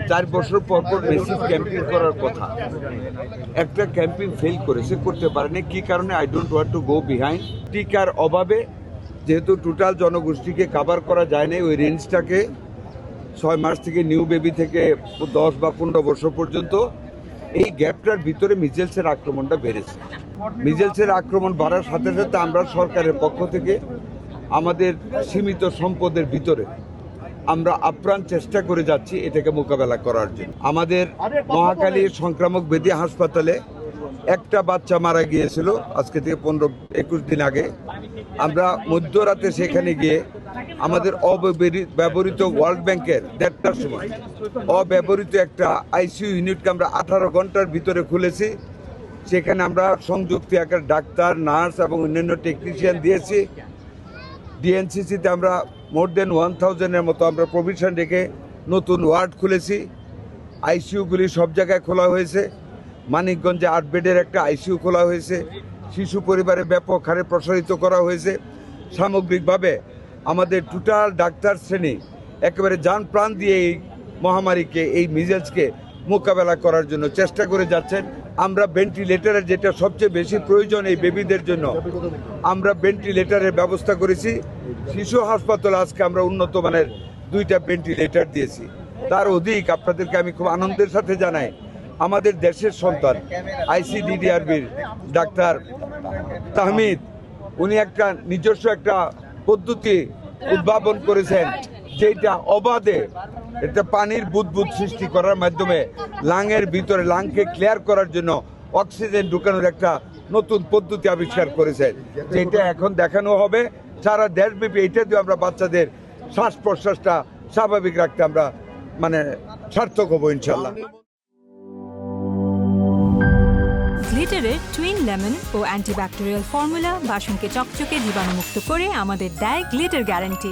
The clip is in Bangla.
4 বছর পর পর মেসিভ ক্যাম্পেইন করার কথা। একটা ক্যাম্পেইন ফেল করেছে, করতে পারেনি। কি কারণে? I don't want to go behind. টিকার অভাবে যেহেতু টোটাল জনগোষ্ঠীকে কাভার করা যায় না, ওই রেঞ্জটাকে 6 মাস থেকে নিউ বেবি থেকে 10 বা 15 বছর পর্যন্ত এই গ্যাপটার ভিতরে মিজেলসের আক্রমণটা বেড়েছে। মিজেলসের আক্রমণ বাড়ার সাথে সাথে আমরা সরকারের পক্ষ থেকে আমাদের সীমিত সম্পদের ভিতরে আমরা আপ্রাণ চেষ্টা করে যাচ্ছি এটাকে মোকাবেলা করার জন্য। আমাদের মহাখালীর সংক্রামক ব্যাধি হাসপাতালে একটা বাচ্চা মারা গিয়েছিল আজকে থেকে 15-21 দিন আগে। আমরা মধ্যরাতে সেখানে গিয়ে আমাদের অব্যবহৃত ওয়ার্ল্ড ব্যাংকের 1:30টার সময় অব্যবহৃত একটা আইসিইউ ইউনিটকে আমরা 18 ঘন্টার ভিতরে খুলেছি। সেখানে আমরা সংযুক্ত একটা ডাক্তার, নার্স এবং অন্যান্য টেকনিশিয়ান দিয়েছি। ডিএনসিসিতে আমরা মোর দেন 1000-এর মতো আমরা প্রভিশন রেখে নতুন ওয়ার্ড খুলেছি। আইসিইউগুলি সব জায়গায় খোলা হয়েছে। মানিকগঞ্জে 8 বেডের একটা আইসিইউ খোলা হয়েছে। শিশু পরিবারে ব্যাপক হারে প্রসারিত করা হয়েছে। সামগ্রিকভাবে আমাদের টোটাল ডাক্তার শ্রেণী একেবারে যান প্রাণ দিয়ে এই মহামারীকে, এই মিজেলসকে মোকাবেলা করার জন্য চেষ্টা করে যাচ্ছেন। আমরা ভেন্টিলেটারের যেটা সবচেয়ে বেশি প্রয়োজন এই বেবিদের জন্য, আমরা ভেন্টিলেটারের ব্যবস্থা করেছি। শিশু হাসপাতালে আজকে আমরা উন্নত মানের 2টা ভেন্টিলেটার দিয়েছি। তার অধিক আপনাদেরকে আমি খুব আনন্দের সাথে জানাই, আমাদের দেশের সন্তান আইসিডিডিআরবির ডাক্তার তাহমিদ, উনি একটা নিজস্ব একটা পদ্ধতি উদ্ভাবন করেছেন, যেটা অবাধে এটা পানির বুদবুদ সৃষ্টি করার মাধ্যমে লাংয়ের ভিতরে লাংকে ক্লিয়ার করার জন্য অক্সিজেন ঢুকানোর একটা নতুন পদ্ধতি আবিষ্কার করেছেন, যেটা এখন দেখানো হবে সারা দেশব্যাপী। এটা দিয়ে আমরা বাচ্চাদের শ্বাস প্রশ্বাসটা স্বাভাবিক রাখতে আমরা সার্থক হবো ইনশাল্লাহ। গ্লিটারের টুইন লেমন ও অ্যান্টিব্যাকটেরিয়াল ফর্মুলা বাসনকে চকচকে জীবাণুমুক্ত করে আমাদের দেয় গ্লিটার গ্যারান্টি।